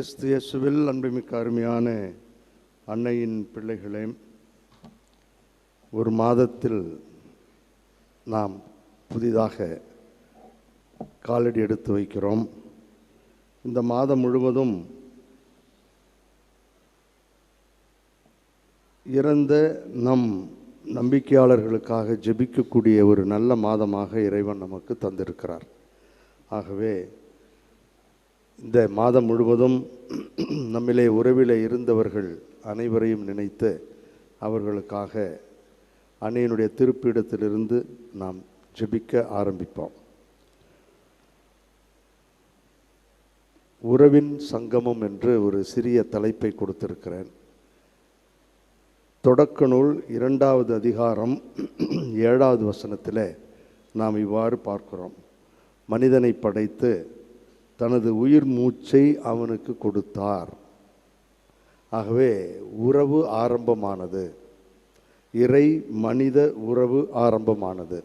கிறிஸ்து இயேசுவில் அன்புமிக்க அருமையான அன்னையின் பிள்ளைகளே, ஒரு மாதத்தில் நாம் புதிதாக காலடி எடுத்து வைக்கிறோம். இந்த மாதம் முழுவதும் இறந்த நம் நம்பிக்கையாளர்களுக்காக ஜெபிக்கக்கூடிய ஒரு நல்ல மாதமாக இறைவன் நமக்கு தந்திருக்கிறார். ஆகவே இந்த மாதம் முழுவதும் நம்மிலே உறவிலே இருந்தவர்கள் அனைவரையும் நினைத்து அவர்களுக்காக அன்னையினுடைய திருப்பீடத்திலிருந்து நாம் ஜெபிக்க ஆரம்பிப்போம். உறவின் சங்கமம் என்று ஒரு சிறிய தலைப்பை கொடுத்திருக்கிறேன். தொடக்க நூல் 2வது அதிகாரம் 7வது வசனத்தில் நாம் இவ்வாறு பார்க்கிறோம். மனிதனை படைத்து தனது உயிர் மூச்சை அவனுக்கு கொடுத்தார். ஆகவே உறவு ஆரம்பமானது, இறை மனித உறவு ஆரம்பமானது.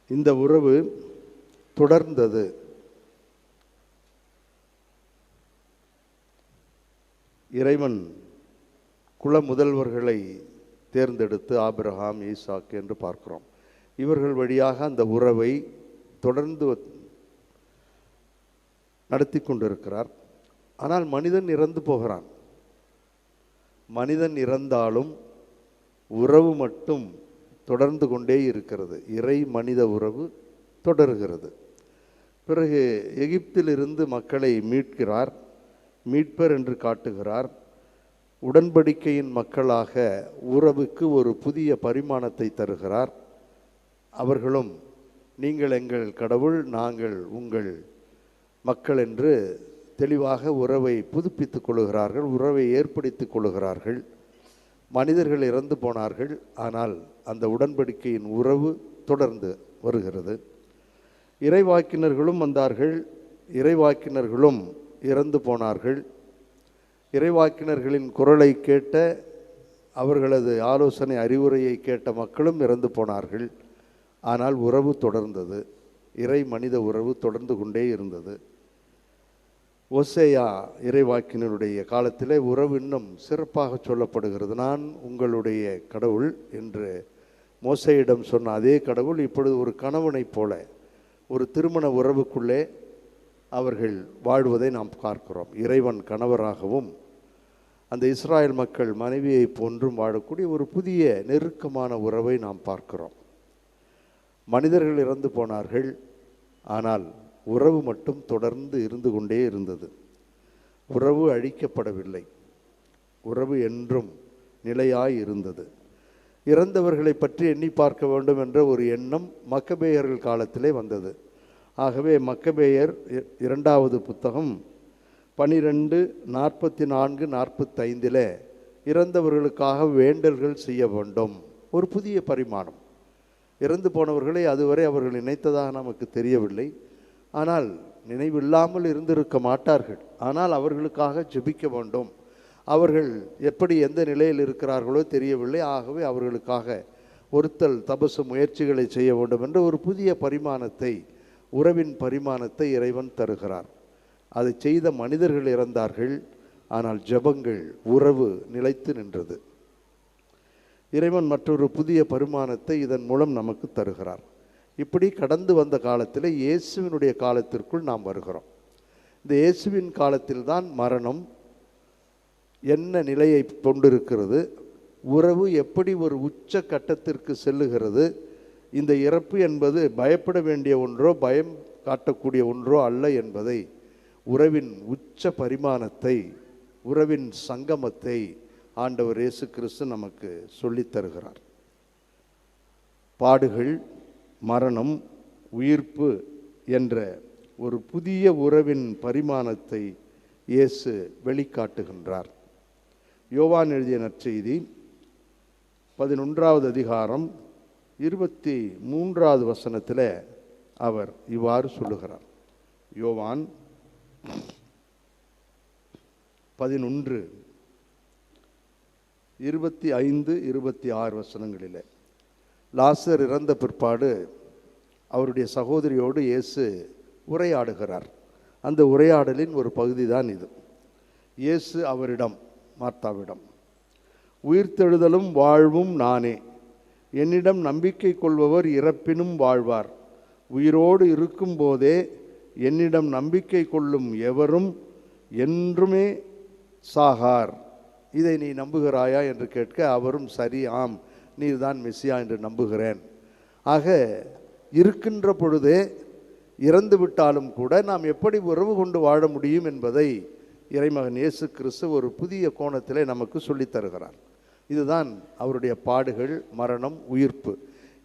இந்த உறவு தொடர்ந்தது. இறைவன் குல முதல்வர்களை தேர்ந்தெடுத்து ஆபிரகாம், ஈசாக்கு என்று பார்க்கிறோம். இவர்கள் வழியாக அந்த உறவை தொடர்ந்து நடத்தி கொண்டிருக்கிறார். ஆனால் மனிதன் இறந்து போகிறான். மனிதன் இறந்தாலும் உறவு மட்டும் தொடர்ந்து கொண்டே இருக்கிறது. இறை மனித உறவு தொடர்கிறது. பிறகு எகிப்திலிருந்து மக்களை மீட்கிறார், மீட்பர் என்று காட்டுகிறார். உடன்படிக்கையின் மக்களாக உறவுக்கு ஒரு புதிய பரிமாணத்தை தருகிறார். அவர்களும் நீங்கள் எங்கள் கடவுள், நாங்கள் உங்கள் மக்கள் என்று தெளிவாக உறவை புதுப்பித்துக் கொள்கிறார்கள், உறவை ஏற்படுத்திக் கொள்கிறார்கள். மனிதர்கள் இறந்து போனார்கள், ஆனால் அந்த உடன்படிக்கையின் உறவு தொடர்ந்து வருகிறது. இறைவாக்கினர்களும் வந்தார்கள், இறைவாக்கினர்களும் இறந்து போனார்கள். இறைவாக்கினர்களின் குரலை கேட்ட, அவர்களது ஆலோசனை அறிவுரையை கேட்ட மக்களும் இறந்து போனார்கள். ஆனால் உறவு தொடர்ந்தது. இறை மனித உறவு தொடர்ந்து கொண்டே இருந்தது. ஓசேயா இறைவாக்கினருடைய காலத்திலே உறவு இன்னும் சிறப்பாக சொல்லப்படுகிறது. நான் உங்களுடைய கடவுள் என்று மோசேயிடம் சொன்ன அதே கடவுள் இப்பொழுது ஒரு கணவனைப் போல ஒரு திருமண உறவுக்குள்ளே அவர்கள் வாழ்வதை நாம் பார்க்கிறோம். இறைவன் கணவராகவும் அந்த இஸ்ராயல் மக்கள் மனைவியை போன்றும் வாழக்கூடிய ஒரு புதிய நெருக்கமான உறவை நாம் பார்க்கிறோம். மனிதர்கள் இறந்து போனார்கள், ஆனால் உறவு மட்டும் தொடர்ந்து இருந்து கொண்டே இருந்தது. உறவு அழிக்கப்படவில்லை, உறவு என்றும் நிலையாய் இருந்தது. இறந்தவர்களை பற்றி எண்ணி பார்க்க வேண்டும் என்ற ஒரு எண்ணம் மக்கபேயர்கள் காலத்திலே வந்தது. ஆகவே மக்கபேயர் 2வது புத்தகம் 12:44-45 இறந்தவர்களுக்காக வேண்டல்கள் செய்ய வேண்டும். ஒரு புதிய பரிமாணம். இறந்து போனவர்களை அதுவரை அவர்கள் நினைத்ததாக நமக்கு தெரியவில்லை. ஆனால் நினைவில்லாமல் இருந்திருக்க மாட்டார்கள். ஆனால் அவர்களுக்காக ஜெபிக்க வேண்டும். அவர்கள் எப்படி எந்த நிலையில் இருக்கிறார்களோ தெரியவில்லை. ஆகவே அவர்களுக்காக ஒருத்தல் தபசு முயற்சிகளை செய்ய வேண்டும் என்ற ஒரு புதிய பரிமாணத்தை, உறவின் பரிமாணத்தை இறைவன் தருகிறார். அதை செய்த மனிதர்கள் இறந்தார்கள், ஆனால் ஜெபங்கள், உறவு நிலைத்து நின்றது. இறைவன் மற்றொரு புதிய பரிமாணத்தை இதன் மூலம் நமக்கு தருகிறார். இப்படி கடந்து வந்த காலத்தில் இயேசுவினுடைய காலத்திற்குள் நாம் வருகிறோம். இந்த இயேசுவின் காலத்தில்தான் மரணம் என்ன நிலையை கொண்டிருக்கிறது, உறவு எப்படி ஒரு உச்ச கட்டத்திற்கு செல்லுகிறது, இந்த இறப்பு என்பது பயப்பட வேண்டிய ஒன்றோ பயம் காட்டக்கூடிய ஒன்றோ அல்ல என்பதை, உறவின் உச்ச பரிமாணத்தை, உறவின் சங்கமத்தை ஆண்டவர் இயேசு கிறிஸ்து நமக்கு சொல்லித் தருகிறார். பாடுகள், மரணம், உயிர்ப்பு என்ற ஒரு புதிய உறவின் பரிமாணத்தை இயேசு வெளிக்காட்டுகின்றார். யோவான் எழுதிய நற்செய்தி 11வது அதிகாரம் 23வது வசனத்தில் அவர் இவ்வாறு சொல்லுகிறார். யோவான் 11:25-26 வசனங்களில் லாசர் இறந்த பிற்பாடு அவருடைய சகோதரியோடு இயேசு உரையாடுகிறார். அந்த உரையாடலின் ஒரு பகுதி தான் இது. இயேசு அவரிடம், மார்த்தாவிடம், உயிர்த்தெழுதலும் வாழ்வும் நானே. என்னிடம் நம்பிக்கை கொள்பவர் இறப்பினும் வாழ்வார். உயிரோடு இருக்கும்போதே என்னிடம் நம்பிக்கை கொள்ளும் எவரும் என்றுமே சாகார். இதை நீ நம்புகிறாயா என்று கேட்க, அவரும் சரி, ஆம், நீர்தான் மெசியா என்று நம்புகிறேன். ஆக இருக்கின்ற பொழுதே இறந்து விட்டாலும் கூட நாம் எப்படி உறவு கொண்டு வாழ முடியும் என்பதை இறைமகன் இயேசு கிறிஸ்து ஒரு புதிய கோணத்திலே நமக்கு சொல்லித் தருகிறார். இதுதான் அவருடைய பாடுகள், மரணம், உயிர்ப்பு.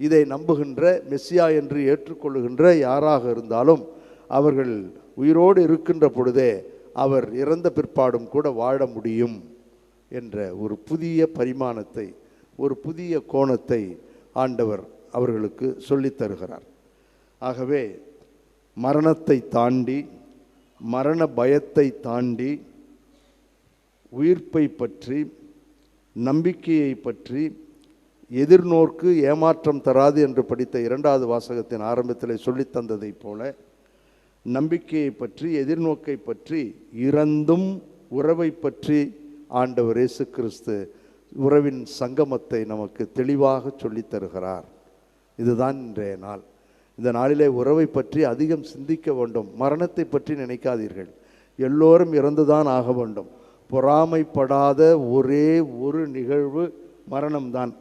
இதை நம்புகின்ற, மெசியா என்று ஏற்றுக்கொள்ளுகின்ற யாராக இருந்தாலும் அவர்கள் உயிரோடு இருக்கின்ற பொழுதே அவர் இறந்த பிற்பாடும் கூட வாழ முடியும் என்ற ஒரு புதிய பரிமாணத்தை, ஒரு புதிய கோணத்தை ஆண்டவர் அவர்களுக்கு சொல்லித் தருகிறார். ஆகவே மரணத்தை தாண்டி, மரண பயத்தை தாண்டி, உயிர்ப்பை பற்றி, நம்பிக்கையை பற்றி, எதிர்நோக்கு ஏமாற்றம் தராது என்று படித்த 2வது வாசகத்தின் ஆரம்பத்தில் சொல்லித்தந்ததை போல, நம்பிக்கையை பற்றி, எதிர்நோக்கை பற்றி, இறந்தும் உறவை பற்றி ஆண்டவர் இயேசு கிறிஸ்து உறவின் சங்கமத்தை நமக்கு தெளிவாக சொல்லித் தருகிறார். இதுதான் இன்றைய நாள். இந்த நாளிலே உறவை பற்றி அதிகம் சிந்திக்க வேண்டும். மரணத்தை பற்றி நினைக்காதீர்கள். எல்லோரும் இறந்துதான் ஆக வேண்டும். பொறாமைப்படாத ஒரே ஒரு நிகழ்வு மரணம்தான்.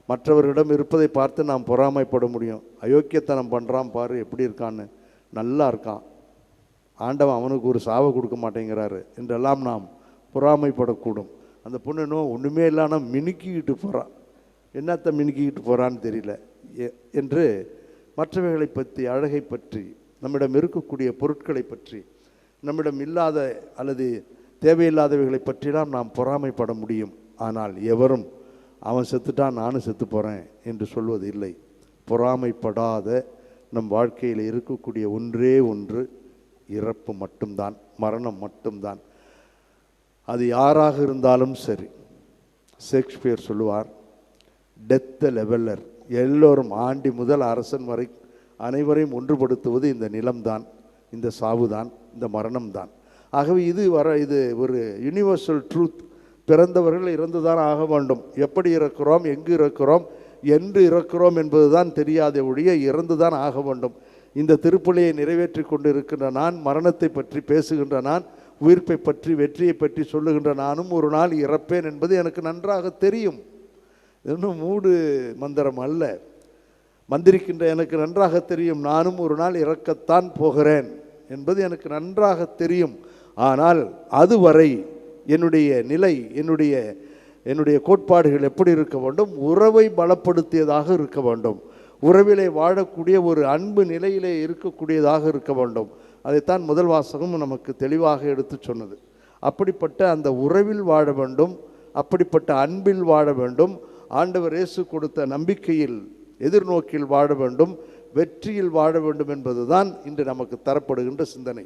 மற்றவர்களிடம் இருப்பதை பார்த்து நாம் பொறாமைப்பட முடியும். அயோக்கியத்தனம் பண்ணுறான் பாரு, எப்படி இருக்கான்னு, நல்லா இருக்கான், ஆண்டவன் அவனுக்கு ஒரு சாவை கொடுக்க மாட்டேங்கிறாரு என்றெல்லாம் நாம் பொறாமைப்படக்கூடும். அந்த பொண்ணு இன்னும் ஒன்றுமே இல்லானா மினுக்கிக்கிட்டு போகிறான், என்னத்தை மினுக்கிக்கிட்டு போகிறான்னு தெரியல என்று மற்றவைகளை பற்றி, அழகை பற்றி, நம்மிடம் இருக்கக்கூடிய பொருட்களை பற்றி, நம்மிடம் இல்லாத அல்லது தேவையில்லாதவைகளை பற்றிலாம் நாம் பொறாமைப்பட முடியும். ஆனால் எவரும் அவன் செத்துட்டான் நானும் செத்து போகிறேன் என்று சொல்வது இல்லை. பொறாமைப்படாத நம் வாழ்க்கையில் இருக்கக்கூடிய ஒன்றே ஒன்று இறப்பு மட்டும்தான், மரணம் மட்டும்தான். அது யாராக இருந்தாலும் சரி. ஷேக்ஸ்பியர் சொல்லுவார், டெத் லெவலர். எல்லோரும், ஆண்டி முதல் அரசன் வரை அனைவரையும் ஒன்றுபடுத்துவது இந்த நிலம்தான், இந்த சாவுதான், இந்த மரணம்தான். ஆகவே இது ஒரு யூனிவர்சல் ட்ரூத். பிறந்தவர்கள் இறந்துதான் ஆக வேண்டும். எப்படி இறக்கிறோம், எங்கு இறக்கிறோம், என்று இறக்கிறோம் என்பதுதான் தெரியாத ஒழிய இறந்துதான் ஆக வேண்டும். இந்த திருப்பலியை நிறைவேற்றி கொண்டு இருக்கின்ற நான், மரணத்தை பற்றி பேசுகின்ற நான், உயிர்ப்பை பற்றி, வெற்றியை பற்றி சொல்லுகின்ற நானும் ஒரு நாள் இறப்பேன் என்பது எனக்கு நன்றாக தெரியும். இன்னும் மூடு மந்திரம் அல்ல. மந்திரிக்கின்ற எனக்கு நன்றாக தெரியும், நானும் ஒரு நாள் இறக்கத்தான் போகிறேன் என்பது எனக்கு நன்றாக தெரியும். ஆனால் அதுவரை என்னுடைய நிலை, என்னுடைய கோட்பாடுகள் எப்படி இருக்க வேண்டும்? உறவை பலப்படுத்தியதாக இருக்க வேண்டும். உறவிலே வாழக்கூடிய ஒரு அன்பு நிலையிலே இருக்கக்கூடியதாக இருக்க வேண்டும். அதைத்தான் முதல் வாசகம் நமக்கு தெளிவாக எடுத்து சொன்னது. அப்படிப்பட்ட அந்த உறவில் வாழ வேண்டும், அப்படிப்பட்ட அன்பில் வாழ வேண்டும். ஆண்டவர் இயேசு கொடுத்த நம்பிக்கையில், எதிர்நோக்கில் வாழ வேண்டும், வெற்றியில் வாழ வேண்டும் என்பதுதான் இன்று நமக்கு தரப்படுகின்ற சிந்தனை.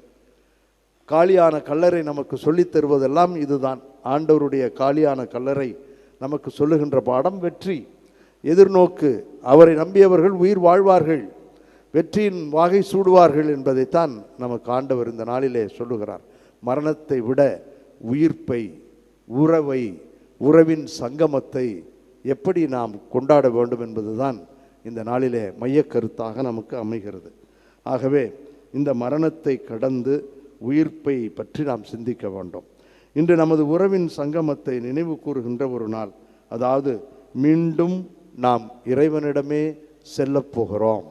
காலியான கல்லறை நமக்கு சொல்லித் தருவதெல்லாம் இதுதான். ஆண்டவருடைய காலியான கல்லறை நமக்கு சொல்லுகின்ற பாடம் வெற்றி, எதிர்நோக்கு. அவரை நம்பியவர்கள் உயிர் வாழ்வார்கள், வெற்றியின் வாகை சூடுவார்கள் என்பதைத்தான் நமக்கு ஆண்டவர் இந்த நாளிலே சொல்லுகிறார். மரணத்தை விட உயிர்ப்பை, உறவை, உறவின் சங்கமத்தை எப்படி நாம் கொண்டாட வேண்டும் என்பதுதான் இந்த நாளிலே மையக்கருத்தாக நமக்கு அமைகிறது. ஆகவே இந்த மரணத்தை கடந்து உயிர்ப்பை பற்றி நாம் சிந்திக்க வேண்டும். இன்று நமது உறவின் சங்கமத்தை நினைவு கூறுகின்ற ஒரு நாள். அதாவது மீண்டும் நாம் இறைவனிடமே செல்லப் போகிறோம்,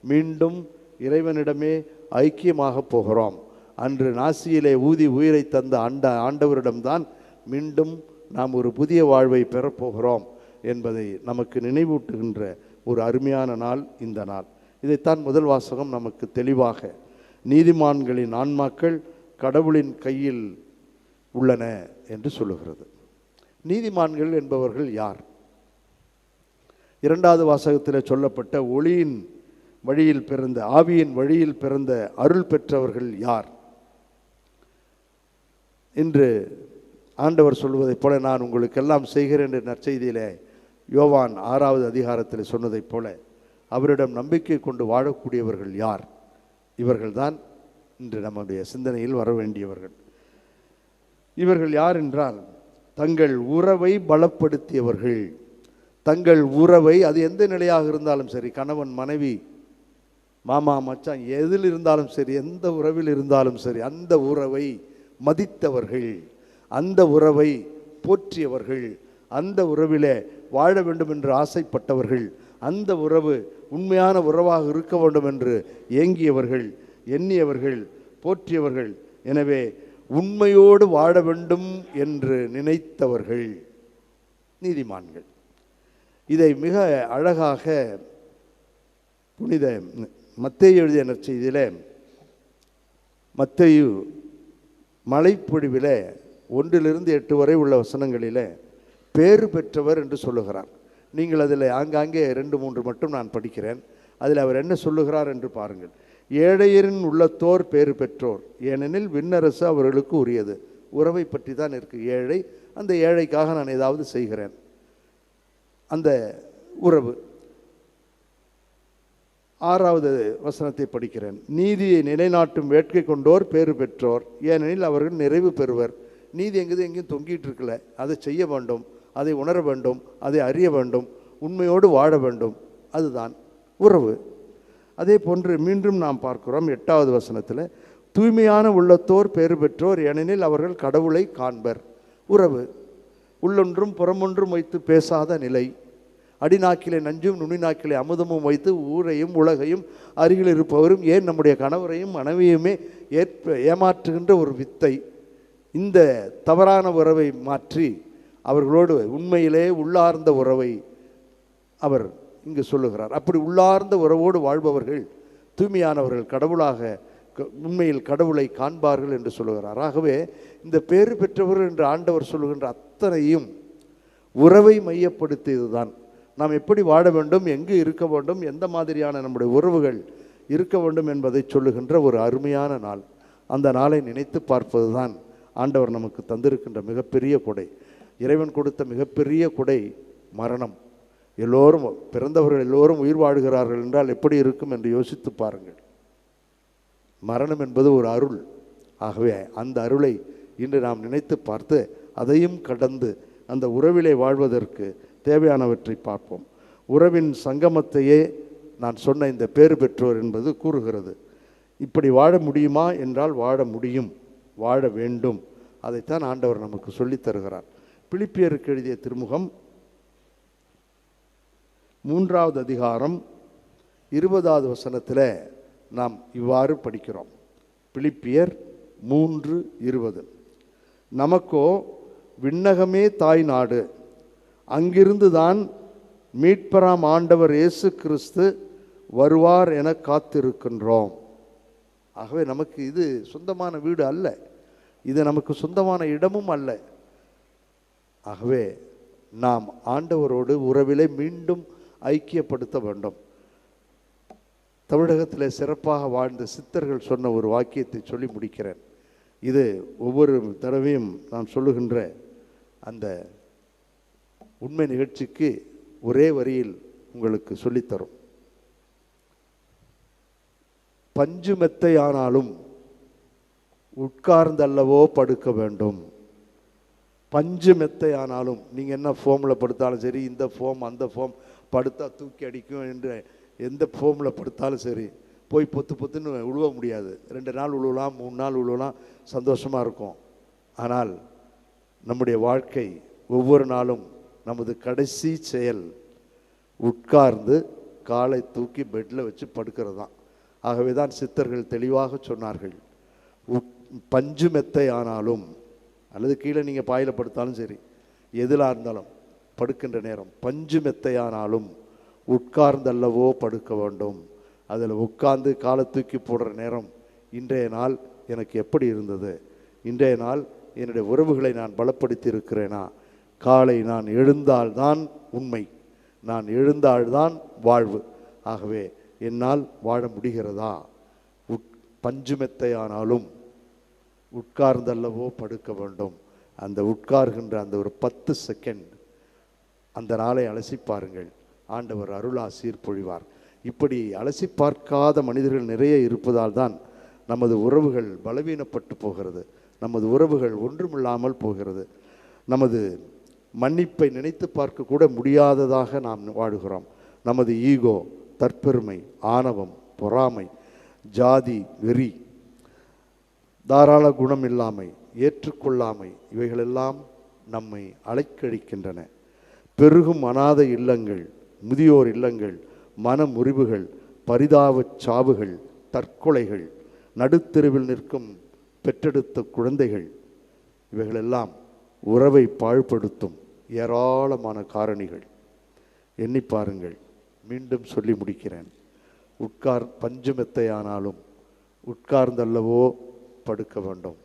மீண்டும் இறைவனிடமே ஐக்கியமாக போகிறோம். அன்று நாசியிலே ஊதி உயிரை தந்த ஆண்டவரிடம்தான் மீண்டும் நாம் ஒரு புதிய வாழ்வை பெறப்போகிறோம் என்பதை நமக்கு நினைவூட்டுகின்ற ஒரு அருமையான நாள் இந்த நாள். இதைத்தான் முதல் வாசகம் நமக்கு தெளிவாக, நீதிமான்களின் ஆன்மாக்கள் கடவுளின் கையில் உள்ளன என்று சொல்லுகிறது. நீதிமான்கள் என்பவர்கள் யார்? 2வது வாசகத்தில் சொல்லப்பட்ட ஒளியின் வழியில் பிறந்த, ஆவியின் வழியில் பிறந்த அருள் பெற்றவர்கள் யார்? இன்று ஆண்டவர் சொல்வதைப் போல, நான் உங்களுக்கெல்லாம் செய்கிறேன் என்ற நற்செய்தியிலே யோவான் 6வது அதிகாரத்தில் சொன்னதைப் போல, அவரிடம் நம்பிக்கை கொண்டு வாழக்கூடியவர்கள் யார்? இவர்கள்தான் இன்று நம்முடைய சிந்தனையில் வர வேண்டியவர்கள். இவர்கள் யார் என்றால், தங்கள் உறவை பலப்படுத்தியவர்கள். தங்கள் உறவை, அது எந்த நிலையாக இருந்தாலும் சரி, கணவன் மனைவி மாமா மச்சான் எதில் இருந்தாலும் சரி, எந்த உறவில் இருந்தாலும் சரி, அந்த உறவை மதித்தவர்கள், அந்த உறவை போற்றியவர்கள், அந்த உறவிலே வாழ வேண்டும் என்று ஆசைப்பட்டவர்கள், அந்த உறவு உண்மையான உறவாக இருக்க வேண்டும் என்று ஏங்கியவர்கள், எண்ணியவர்கள், போற்றியவர்கள். எனவே உண்மையோடு வாழ வேண்டும் என்று நினைத்தவர்கள் நீதிமான்கள். இதை மிக அழகாக புனித மத்தேயு எழுதிய நற்செய்தியிலே, மத்தேயு மலைப்பொழிவிலே 1-8 வரை உள்ள வசனங்களிலே பேறு பெற்றவர் என்று சொல்லுகிறார். நீங்கள் அதில் ஆங்காங்கே 2-3 மட்டும் நான் படிக்கிறேன். அதில் அவர் என்ன சொல்லுகிறார் என்று பாருங்கள். ஏழையரின் உள்ளத்தோர் பேறு பெற்றோர், ஏனெனில் விண்ணரசு அவர்களுக்கு உரியது. உறவை பற்றி தான் இருக்கு. ஏழை, அந்த ஏழைக்காக நான் ஏதாவது செய்கிறேன், அந்த உறவு. 6வது வசனத்தை படிக்கிறேன். நீதியை நிலைநாட்டும் வேட்கை கொண்டோர் பேறு பெற்றோர், ஏனெனில் அவர்கள் நிறைவு பெறுவர். நீதி எங்கேயும் தொங்கிட்டு இருக்கல, அதை செய்ய வேண்டும், அதை உணர வேண்டும், அதை அறிய வேண்டும், உண்மையோடு வாழ வேண்டும். அதுதான் உறவு. அதே போன்று மீண்டும் நாம் பார்க்கிறோம் 8வது வசனத்தில், தூய்மையான உள்ளத்தோர் பேறு பெற்றோர், ஏனெனில் அவர்கள் கடவுளை காண்பர். உறவு உள்ளொன்றும் புறமொன்றும் வைத்து பேசாத நிலை, அடிநாக்கிலே நஞ்சும் நுனிநாக்கிலே அமுதமும் வைத்து ஊரையும் உலகையும் அருகில் இருப்பவரும், ஏன் நம்முடைய கணவரையும் மனைவியுமே ஏமாற்றுகின்ற ஒரு வித்தை. இந்த தவறான உறவை மாற்றி அவர்களோடு உண்மையிலே உள்ளார்ந்த உறவை அவர் இங்கு சொல்லுகிறார். அப்படி உள்ளார்ந்த உறவோடு வாழ்பவர்கள் தூய்மையானவர்கள், கடவுளாக உண்மையில் கடவுளை காண்பார்கள் என்று சொல்லுகிறார். ஆகவே இந்த பேறு பெற்றவர்கள் என்று ஆண்டவர் சொல்லுகின்ற அத்தனையும் உறவை மையப்படுத்தியதுதான். நாம் எப்படி வாழ வேண்டும், எங்கு இருக்க வேண்டும், எந்த மாதிரியான நம்முடைய உறவுகள் இருக்க வேண்டும் என்பதை சொல்லுகின்ற ஒரு அருமையான நாள். அந்த நாளை நினைத்து பார்ப்பது தான் ஆண்டவர் நமக்கு தந்திருக்கின்ற மிகப்பெரிய கொடை. இறைவன் கொடுத்த மிகப்பெரிய கொடை மரணம். எல்லோரும் பிறந்தவர்கள் எல்லோரும் உயிர் வாழ்கிறார்கள் என்றால் எப்படி இருக்கும் என்று யோசித்து பாருங்கள். மரணம் என்பது ஒரு அருள். ஆகவே அந்த அருளை இன்று நாம் நினைத்து பார்த்து அதையும் கடந்து அந்த உறவிலே வாழ்வதற்கு தேவையானவற்றை பார்ப்போம். உறவின் சங்கமத்தையே நான் சொன்ன இந்த பேறு பெற்றோர் என்பது கூறுகிறது. இப்படி வாழ முடியுமா என்றால் வாழ முடியும், வாழ வேண்டும். அதைத்தான் ஆண்டவர் நமக்கு சொல்லித் தருகிறார். பிலிப்பியருக்கு எழுதிய திருமுகம் 3வது அதிகாரம் 20வது வசனத்தில் நாம் இவ்வாறு படிக்கிறோம். பிலிப்பியர் 3:20, நமக்கோ விண்ணகமே தாய் நாடு, அங்கிருந்து தான் மீட்பராம் ஆண்டவர் இயேசு கிறிஸ்து வருவார் என காத்திருக்கின்றோம். ஆகவே நமக்கு இது சொந்தமான வீடு அல்ல, இது நமக்கு சொந்தமான இடமும் அல்ல. ஆகவே நாம் ஆண்டவரோடு உறவிலே மீண்டும் ஐக்கியப்படுத்த வேண்டும். தமிழகத்தில் சிறப்பாக வாழ்ந்த சித்தர்கள் சொன்ன ஒரு வாக்கியத்தை சொல்லி முடிக்கிறேன். இது ஒவ்வொரு தடவையும் நான் சொல்லுகின்ற அந்த உண்மை நிகழ்ச்சிக்கு ஒரே வரியில் உங்களுக்கு சொல்லித்தரும். பஞ்சு மெத்தை ஆனாலும் உட்கார்ந்தல்லவோ படுக்க வேண்டும். பஞ்சு மெத்தை ஆனாலும், நீங்கள் என்ன ஃபோமில் படுத்தாலும் சரி, இந்த ஃபோம் அந்த ஃபோம் படுத்தா தூக்கி அடிக்கும் என்று எந்த ஃபோமில் படுத்தாலும் சரி, போய் பொத்துன்னு உழுவ முடியாது. 2 நாள் உழுவலாம், 3 நாள் உழுவலாம், சந்தோஷமாக இருக்கும். ஆனால் நம்முடைய வாழ்க்கை ஒவ்வொரு நாளும் நமது கடைசி செயல் உட்கார்ந்து காலை தூக்கி பெட்டில் வச்சு படுக்கிறது தான். ஆகவே தான் சித்தர்கள் தெளிவாக சொன்னார்கள், பஞ்சு மெத்தை ஆனாலும், அல்லது கீழே நீங்கள் பாயில் படுத்தாலும் சரி, எதிலாக இருந்தாலும் படுக்கின்ற நேரம் பஞ்சு மெத்தையானாலும் உட்கார்ந்தல்லவோ படுக்க வேண்டும். அதில் உட்கார்ந்து காலை தூக்கி போடுற நேரம், இன்றைய நாள் எனக்கு எப்படி இருந்தது, இன்றைய நாள் என்னுடைய உறவுகளை நான் பலப்படுத்தி இருக்கிறேனா, காலை நான் எழுந்தால்தான் உண்மை, நான் எழுந்தால்தான் வாழ்வு. ஆகவே என்னால் வாழ முடிகிறதா? பஞ்சுமெத்தையானாலும் உட்கார்ந்தல்லவோ படுக்க வேண்டும். அந்த உட்கார்கின்ற அந்த ஒரு 10 செகண்ட் அந்த நாளை அலசி பாருங்கள், ஆண்டவர் அருளாசீர் பொழிவார். இப்படி அலசி பார்க்காத மனிதர்கள் நிறைய இருப்பதால் தான் நமது உறவுகள் பலவீனப்பட்டு போகிறது, நமது உறவுகள் ஒன்றுமில்லாமல் போகிறது, நமது மன்னிப்பை நினைத்து பார்க்க கூட முடியாததாக நாம் வாழுகிறோம். நமது ஈகோ, தற்பெருமை, ஆணவம், பொறாமை, ஜாதி வெறி, தாராள குணம் இல்லாமை, ஏற்றுக்கொள்ளாமை, இவைகளெல்லாம் நம்மை அலைக்கழிக்கின்றன. பெருகும் அநாத இல்லங்கள், முதியோர் இல்லங்கள், மன முறிவுகள், பரிதாபச் சாவுகள், தற்கொலைகள், நடுத்தெருவில் நிற்கும் பெற்றெடுத்த குழந்தைகள், இவைகளெல்லாம் உறவை பாழ்படுத்தும் ஏராளமான காரணிகள். எண்ணி பாருங்கள். மீண்டும் சொல்லி முடிக்கிறேன். பஞ்சுமெத்தையானாலும் உட்கார்ந்தல்லவோ படுக்க வேண்டும்.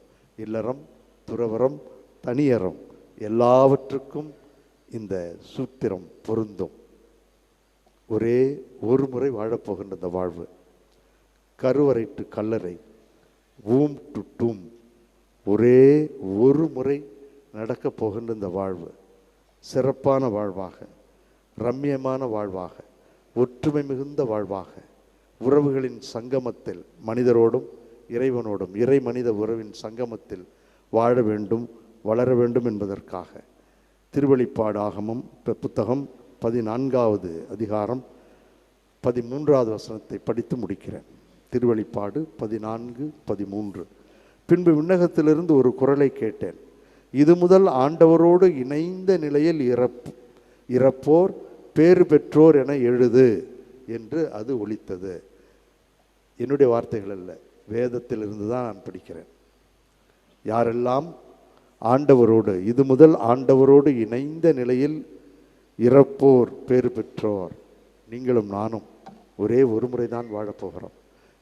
இல்லறம், துறவரம், தனியறம் எல்லாவற்றுக்கும் இந்த சூத்திரம் பொருந்தும். ஒரே ஒரு முறை வாழப்போகின்ற இந்த வாழ்வு, கருவறை டு கல்லறை, வூம் டு டூம், ஒரே ஒரு முறை நடக்கப் போகின்ற இந்த வாழ்வு சிறப்பான வாழ்வாக, ரம்மியமான வாழ்வாக, ஒற்றுமை மிகுந்த வாழ்வாக, உறவுகளின் சங்கமத்தில் மனிதரோடும் இறைவனோடும் இறை மனித உறவின் சங்கமத்தில் வாழ வேண்டும், வளர வேண்டும் என்பதற்காக திருவெளிப்பாடு ஆகமம் புத்தகம் 14வது அதிகாரம் 13வது வசனத்தை படித்து முடிக்கிறேன். திருவெளிப்பாடு 14:13. பின்பு விண்ணகத்திலிருந்து ஒரு குரலை கேட்டேன். இது முதல் ஆண்டவரோடு இணைந்த நிலையில் இறப்போர் பேறு பெற்றோர் என எழுது என்று அது ஒலித்தது. என்னுடைய வார்த்தைகள் அல்ல, வேதத்திலிருந்து தான் நான் படிக்கிறேன். யாரெல்லாம் ஆண்டவரோடு, இது முதல் ஆண்டவரோடு இணைந்த நிலையில் இறப்போர் பேறு பெற்றோர், நீங்களும் நானும் ஒரே ஒரு முறை தான் வாழப்போகிறோம்.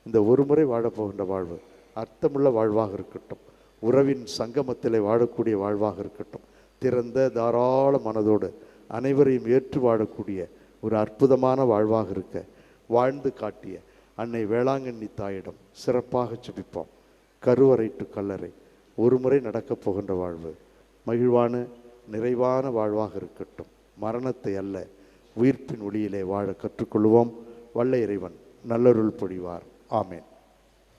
இந்த ஒரு முறை வாழப்போகின்ற வாழ்வு அர்த்தமுள்ள வாழ்வாக இருக்கட்டும், உறவின் சங்கமத்திலே வாழக்கூடிய வாழ்வாக இருக்கட்டும், திறந்த தாராள மனதோடு அனைவரையும் ஏற்று வாழக்கூடிய ஒரு அற்புதமான வாழ்வாக இருக்க வாழ்ந்து காட்டிய அன்னை வேளாங்கண்ணி தாயிடம் சிறப்பாக ஜெபிப்போம். கருவறை டு கல்லறை, ஒரு முறை நடக்கப் போகின்ற வாழ்வு மகிழ்வான நிறைவான வாழ்வாக இருக்கட்டும். மரணத்தை அல்ல, உயிர்ப்பின் ஒளியிலே வாழ கற்றுக்கொள்வோம். வல்ல இறைவன் நல்லருள் பொழிவார். ஆமேன்.